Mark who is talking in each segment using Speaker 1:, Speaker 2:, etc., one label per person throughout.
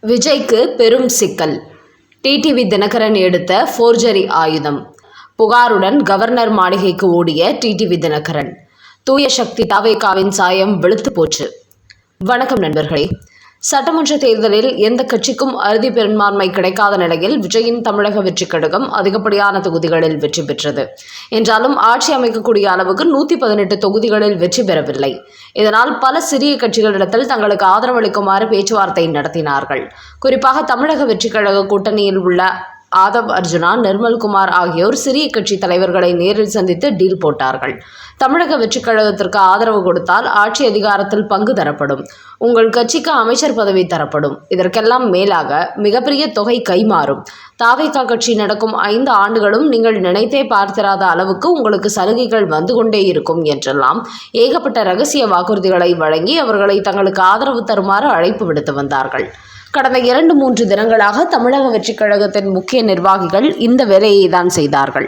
Speaker 1: விஜய்க்கு பெரும் சிக்கல். டிடிவி தினகரன் எடுத்த ஃபோர்ஜரி ஆயுதம். புகாருடன் கவர்னர் மாளிகைக்கு ஓடிய டிடிவி தினகரன். தூய சக்தி தவேகாவின் சாயம் வெளுத்து போச்சு. வணக்கம் நண்பர்களே. சட்டமன்ற தேர்தலில் எந்த கட்சிக்கும் அறுதி பெரும்பான்மை கிடைக்காத நிலையில் விஜயின் தமிழக வெற்றிக் கழகம் அதிகப்படியான தொகுதிகளில் வெற்றி பெற்றது. என்றாலும் ஆட்சி அமைக்கக்கூடிய அளவுக்கு 118 தொகுதிகளில் வெற்றி பெறவில்லை. இதனால் பல சிறிய கட்சிகளிடத்தில் தங்களுக்கு ஆதரவளிக்குமாறு பேச்சுவார்த்தை நடத்தினார்கள். குறிப்பாக தமிழக வெற்றிக் கழக கூட்டணியில் உள்ள ஆதவ் அர்ஜுனா, நிர்மல்குமார் ஆகியோர் சிறிய கட்சி தலைவர்களை நேரில் சந்தித்து டீல் போட்டார்கள். தமிழக வெற்றிக் கழகத்திற்கு ஆதரவு கொடுத்தால் ஆட்சி அதிகாரத்தில் பங்கு தரப்படும், உங்கள் கட்சிக்கு அமைச்சர் பதவி தரப்படும், இதற்கெல்லாம் மேலாக மிகப்பெரிய தொகை கைமாறும், தவேகா கட்சி நடக்கும் 5 ஆண்டுகளும் நீங்கள் நினைத்தே பார்த்திராத அளவுக்கு உங்களுக்கு சலுகைகள் வந்து கொண்டே இருக்கும் என்றெல்லாம் ஏகப்பட்ட ரகசிய வாக்குறுதிகளை வழங்கி அவர்களை தங்களுக்கு ஆதரவு தருமாறு அழைப்பு விடுத்து வந்தார்கள். கடந்த 2-3 தினங்களாக தமிழக வெற்றிக் கழகத்தின் முக்கிய நிர்வாகிகள் இந்த வேலையை தான் செய்தார்கள்.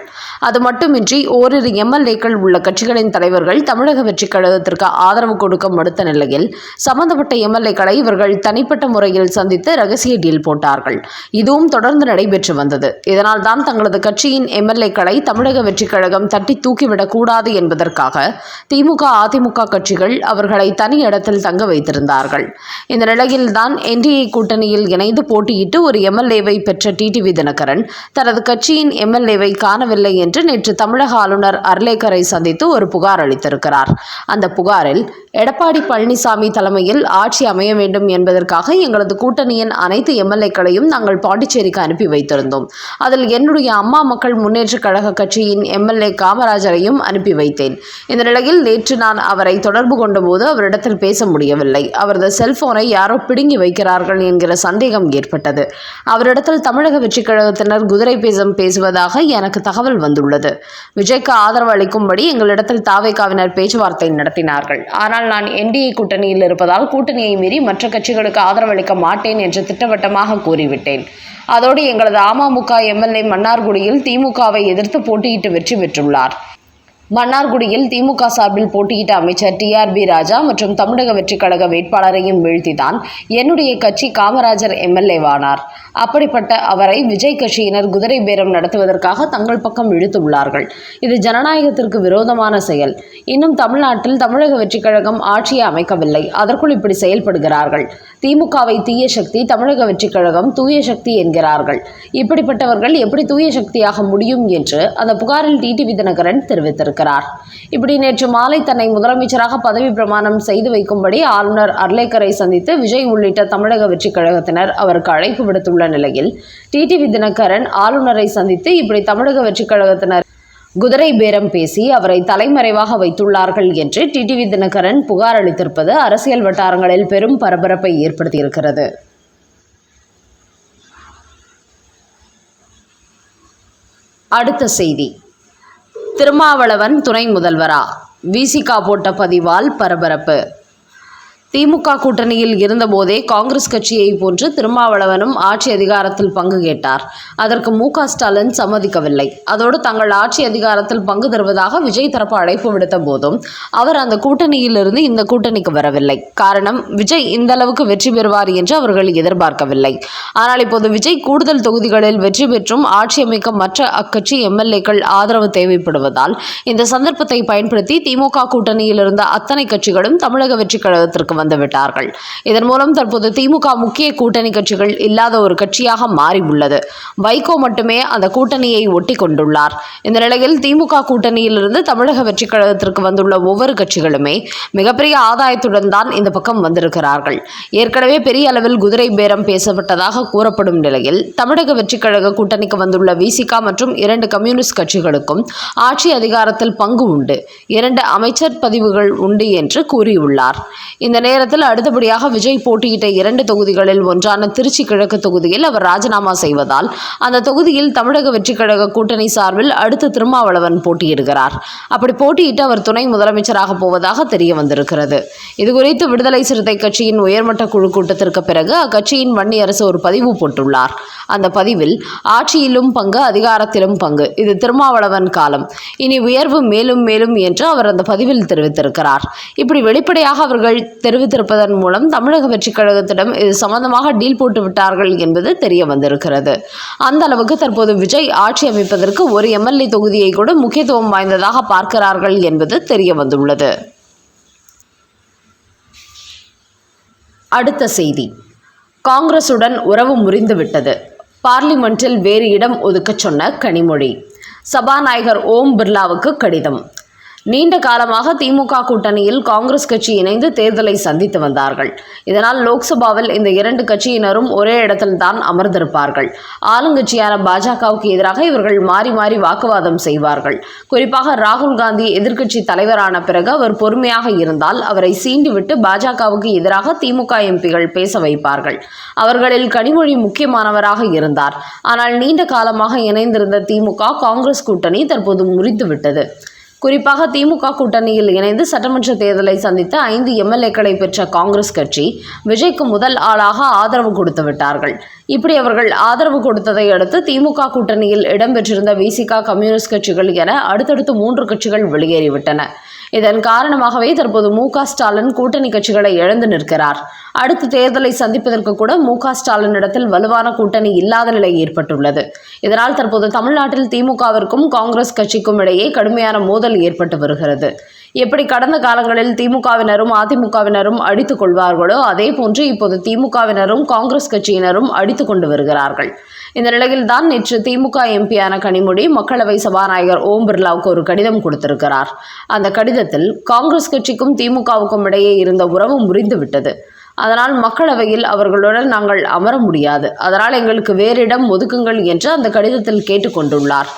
Speaker 1: அது மட்டுமின்றி ஓரிரு எம்எல்ஏக்கள் உள்ள கட்சிகளின் தலைவர்கள் தமிழக வெற்றிக் கழகத்திற்கு ஆதரவு கொடுக்க மறுத்த நிலையில் சம்பந்தப்பட்ட எம்எல்ஏக்களை இவர்கள் தனிப்பட்ட முறையில் சந்தித்து ரகசிய டீல் போட்டார்கள். இதுவும் தொடர்ந்து நடைபெற்று வந்தது. இதனால் தான் தங்களது கட்சியின் எம்எல்ஏக்களை தமிழக வெற்றிக் கழகம் தட்டி தூக்கிவிடக் கூடாது என்பதற்காக திமுக, அதிமுக கட்சிகள் அவர்களை தனி இடத்தில் தங்க வைத்திருந்தார்கள். இந்த நிலையில்தான் என்டிஏ கூட்டணியில் இணைந்து போட்டியிட்டு ஒரு எம்எல்ஏவை பெற்ற டிடிவி தினகரன் தனது கட்சியின் எம்எல்ஏவை காணவில்லை என்று நேற்று தமிழக ஆளுநர் அர்லேக்கரை சந்தித்து ஒரு புகார் அளித்திருக்கிறார். அந்த புகாரில் எடப்பாடி பழனிசாமி தலைமையில் ஆட்சி அமைய வேண்டும் என்பதற்காக எங்களது கூட்டணியின் அனைத்து எம்எல்ஏக்களையும் நாங்கள் பாண்டிச்சேரிக்கு அனுப்பி வைத்திருந்தோம். அதில் என்னுடைய அம்மா மக்கள் முன்னேற்றக் கழக கட்சியின் எம்எல்ஏ காமராஜரையும் அனுப்பி வைத்தேன். இந்த நிலையில் நேற்று நான் அவரை தொடர்பு கொண்டபோது அவரிடத்தில் பேச முடியவில்லை. அவரது செல்போனை யாரோ பிடுங்கி வைக்கிறார்கள் என்கிற சந்தேகம் ஏற்பட்டது. அவரிடத்தில் தமிழக வெற்றிக் கழகத்தினர் குதிரை பேசம் பேசுவதாக எனக்கு தகவல் வந்துள்ளது. விஜய்க்கு ஆதரவு அளிக்கும்படி எங்களிடத்தில் தவேகாவினர் பேச்சுவார்த்தை நடத்தினார்கள். ஆனால் நான் என்டிஏ கூட்டணியில் இருப்பதால் கூட்டணியை மீறி மற்ற கட்சிகளுக்கு ஆதரவளிக்க மாட்டேன் என்று திட்டவட்டமாக கூறிவிட்டேன். அதோடு எங்களது அமமுக எம்எல்ஏ மன்னார்குடியில் திமுகவை எதிர்த்து போட்டியிட்டு வெற்றி பெற்றுள்ளார். மன்னார்குடியில் திமுக சார்பில் போட்டியிட்ட அமைச்சர் டிஆர்பி ராஜா மற்றும் தமிழக வெற்றிக் கழக வேட்பாளரையும் வீழ்த்திதான் என்னுடைய கட்சி காமராஜர் எம்எல்ஏவானார். அப்படிப்பட்ட அவரை விஜய் கட்சியினர் குதிரை பேரம் நடத்துவதற்காக தங்கள் பக்கம் இழுத்துள்ளார்கள். இது ஜனநாயகத்திற்கு விரோதமான செயல். இன்னும் தமிழ்நாட்டில் தமிழக வெற்றிக் கழகம் ஆட்சியை அமைக்கவில்லை, அதற்குள் இப்படி செயல்படுகிறார்கள். திமுகவை தீய சக்தி, தமிழக வெற்றிக் கழகம் தூய சக்தி என்கிறார்கள். இப்படிப்பட்டவர்கள் எப்படி தூய சக்தியாக முடியும் என்று அந்த புகாரில் டிடிவி தினகரன் தெரிவித்திருக்கிறார். இப்படி நேற்று மாலை தன்னை முதலமைச்சராக பதவி பிரமாணம் செய்து வைக்கும்படி ஆளுநர் அர்லேக்கரை சந்தித்து விஜய் உள்ளிட்ட தமிழக வெற்றிக் கழகத்தினர் அவருக்கு அழைப்பு விடுத்துள்ள நிலையில் டிடிவி தினகரன் ஆளுநரை சந்தித்து இப்படி தமிழக வெற்றிக் கழகத்தினர் குதிரை பேரம் பேசி அவரை தலைமறைவாக வைத்துள்ளார்கள் என்று டிடிவி தினகரன் புகார் அளித்திருப்பது அரசியல் வட்டாரங்களில் பெரும் பரபரப்பை ஏற்படுத்தியிருக்கிறது. அடுத்த செய்தி. திருமாவளவன் துணை முதல்வரா? விசிகா போட்ட பதிவால் பரபரப்பு. திமுக கூட்டணியில் இருந்தபோதே காங்கிரஸ் கட்சியை போன்று திருமாவளவனும் ஆட்சி அதிகாரத்தில் பங்கு கேட்டார். அதற்கு மு.க. ஸ்டாலின் சம்மதிக்கவில்லை. அதோடு தங்கள் ஆட்சி அதிகாரத்தில் பங்கு தருவதாக விஜய் தரப்பு அழைப்பு விடுத்த போதும் அவர் அந்த கூட்டணியிலிருந்து இந்த கூட்டணிக்கு வரவில்லை. காரணம், விஜய் இந்த அளவுக்கு வெற்றி பெறுவார் என்று அவர்கள் எதிர்பார்க்கவில்லை. ஆனால் இப்போது விஜய் கூடுதல் தொகுதிகளில் வெற்றி பெற்றும் ஆட்சி அமைக்க மற்ற அக்கட்சி எம்எல்ஏக்கள் ஆதரவு தேவைப்படுவதால் இந்த சந்தர்ப்பத்தை பயன்படுத்தி திமுக கூட்டணியில் இருந்த அத்தனை கட்சிகளும் தமிழக வெற்றிக் கழகத்திற்கு வந்துவிட்டார்கள். இதன் மூலம் தற்போது திமுக முக்கிய கூட்டணி கட்சிகள் இல்லாத ஒரு கட்சியாக மாறி உள்ளது. வைகோ மட்டுமே அந்த கூட்டணியை ஒட்டி கொண்டுள்ளார். இந்த நிலையில் திமுக கூட்டணியிலிருந்து தமிழக வெற்றிக் கழகத்திற்கு வந்துள்ள ஒவ்வொரு கட்சிகளுமே மிகப்பெரிய ஆதாயத்துடன் தான் இந்த பக்கம் வந்திருக்கிறார்கள். ஏற்கனவே பெரிய அளவில் குதிரை பேரம் பேசப்பட்டதாக கூறப்படும் நிலையில் தமிழக வெற்றிக் கழக கூட்டணிக்கு வந்துள்ள விசிகா மற்றும் 2 கம்யூனிஸ்ட் கட்சிகளுக்கும் ஆட்சி அதிகாரத்தில் பங்கு உண்டு, 2 அமைச்சர் பதிவுகள் உண்டு என்று கூறியுள்ளார். இந்த நேரத்தில் அடுத்தபடியாக விஜய் போட்டியிட்ட 2 தொகுதிகளில் ஒன்றான திருச்சி கிழக்கு தொகுதியில் அவர் ராஜினாமா செய்வதால் அந்த தொகுதியில் தமிழக வெற்றிக் கழக கூட்டணி சார்பில் அடுத்து திருமாவளவன் போட்டியிடுகிறார். அப்படி போட்டியிட்டு அவர் துணை முதலமைச்சராக போவதாக தெரிய வந்திருக்கிறது. இதுகுறித்து விடுதலை சிறுத்தை கட்சியின் உயர்மட்ட குழு கூட்டத்திற்கு பிறகு அக்கட்சியின் வன்னியரசு ஒரு பதிவு போட்டுள்ளார். அந்த பதிவில் ஆட்சியிலும் பங்கு, அதிகாரத்திலும் பங்கு, இது திருமாவளவன் காலம், இனி உயர்வு மேலும் மேலும் என்று அவர் அந்த பதிவில் தெரிவித்திருக்கிறார். இப்படி வெளிப்படையாக அவர்கள் தெரிவித்த தெரிவித்திருப்பதன் மூலம் தமிழக வெற்றிக் கழகத்திடம் இது சம்பந்தமாக டீல் போட்டு விட்டார்கள் என்பது தெரிய வந்திருக்கிறது. அந்த அளவுக்கு தற்போது விஜய் ஆட்சி அமைப்பதற்கு ஒரு எம்எல்ஏ தொகுதியை கூட முக்கியத்துவம் வாய்ந்ததாக பார்க்கிறார்கள் என்பது தெரிய வந்துள்ளது. அடுத்த செய்தி, காங்கிரசுடன் உறவு முறிந்துவிட்டது. பார்லிமென்ட்டில் வேறு இடம் ஒதுக்கச் சொன்ன கனிமொழி. சபாநாயகர் ஓம் பிர்லாவுக்கு கடிதம். நீண்ட காலமாக திமுக கூட்டணியில் காங்கிரஸ் கட்சி இணைந்து தேர்தலை சந்தித்து வந்தார்கள். இதனால் லோக்சபாவில் இந்த இரண்டு கட்சியினரும் ஒரே இடத்தில்தான் அமர்ந்திருப்பார்கள். ஆளுங்கட்சியான பாஜகவுக்கு எதிராக இவர்கள் மாறி மாறி வாக்குவாதம் செய்வார்கள். குறிப்பாக ராகுல் காந்தி எதிர்க்கட்சி தலைவரான பிறகு அவர் பொறுமையாக இருந்தால் அவரை சீண்டிவிட்டு பாஜகவுக்கு எதிராக திமுக எம்பிகள் பேச வைப்பார்கள். அவர்களில் கனிமொழி முக்கியமானவராக இருந்தார். ஆனால் நீண்ட காலமாக இணைந்திருந்த திமுக காங்கிரஸ் கூட்டணி தற்போது முறிந்துவிட்டது. குறிப்பாக திமுக கூட்டணியில் இணைந்து சட்டமன்ற தேர்தலை சந்தித்த 5 எம்எல்ஏக்களை பெற்ற காங்கிரஸ் கட்சி விஜய்க்கு முதல் ஆளாக ஆதரவு கொடுத்து விட்டார்கள். இப்படி அவர்கள் ஆதரவு கொடுத்ததை அடுத்து திமுக கூட்டணியில் இடம்பெற்றிருந்த விசிக, கம்யூனிஸ்ட் கட்சிகள் என அடுத்தடுத்து 3 கட்சிகள் வெளியேறிவிட்டன. இதன் காரணமாகவே தற்போது மு.க.ஸ்டாலின் கூட்டணி கட்சிகளை இழந்து நிற்கிறார். அடுத்த தேர்தலை சந்திப்பதற்கு கூட மு.க.ஸ்டாலின் இடத்தில் வலுவான கூட்டணி இல்லாத நிலை ஏற்பட்டுள்ளது. இதனால் தற்போது தமிழ்நாட்டில் திமுகவிற்கும் காங்கிரஸ் கட்சிக்கும் இடையே கடுமையான மோதல் ஏற்பட்டு வருகிறது. எப்படி கடந்த காலங்களில் திமுகவினரும் அதிமுகவினரும் அடித்துக் கொள்வார்களோ அதே போன்று இப்போது திமுகவினரும் காங்கிரஸ் கட்சியினரும் அடித்துக் கொண்டு வருகிறார்கள். இந்த நிலையில்தான் நேற்று திமுக எம்பியான கனிமொழி மக்களவை சபாநாயகர் ஓம் பிர்லாவுக்கு ஒரு கடிதம் கொடுத்திருக்கிறார். அந்த கடிதத்தில் காங்கிரஸ் கட்சிக்கும் திமுகவுக்கும் இடையே இருந்த உறவு முறிந்துவிட்டது. அதனால் மக்களவையில் அவர்களுடன் நாங்கள் அமர முடியாது. அதனால் எங்களுக்கு வேறு இடம் ஒதுக்குங்கள் என்று அந்த கடிதத்தில் கேட்டுக்கொண்டுள்ளார்.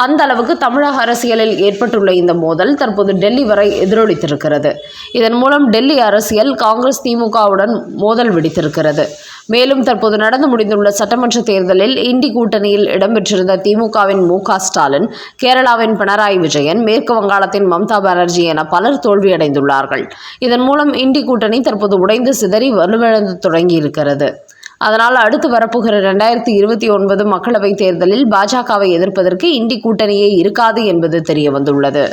Speaker 1: அந்த அளவுக்கு தமிழக அரசியலில் ஏற்பட்டுள்ள இந்த மோதல் தற்போது டெல்லி வரை எதிரொலித்திருக்கிறது. இதன் மூலம் டெல்லி அரசியல் காங்கிரஸ் திமுகவுடன் மோதல் வெடித்திருக்கிறது. மேலும் தற்போது நடந்து முடிந்துள்ள சட்டமன்ற தேர்தலில் இண்டி கூட்டணியில் இடம்பெற்றிருந்த திமுகவின் மு.க.ஸ்டாலின், கேரளாவின் பினராயி விஜயன், மேற்கு வங்காளத்தின் மம்தா பானர்ஜி என பலர் தோல்வியடைந்துள்ளார்கள். இதன் மூலம் இண்டி கூட்டணி தற்போது உடைந்து சிதறி வலுவிழந்து தொடங்கியிருக்கிறது. அதனால் அடுத்து வரப்போகிற 2029 மக்களவைத் தேர்தலில் பாஜகவை எதிர்ப்பதற்கு இண்டி கூட்டணியே இருக்காது என்பது தெரிய வந்துள்ளது.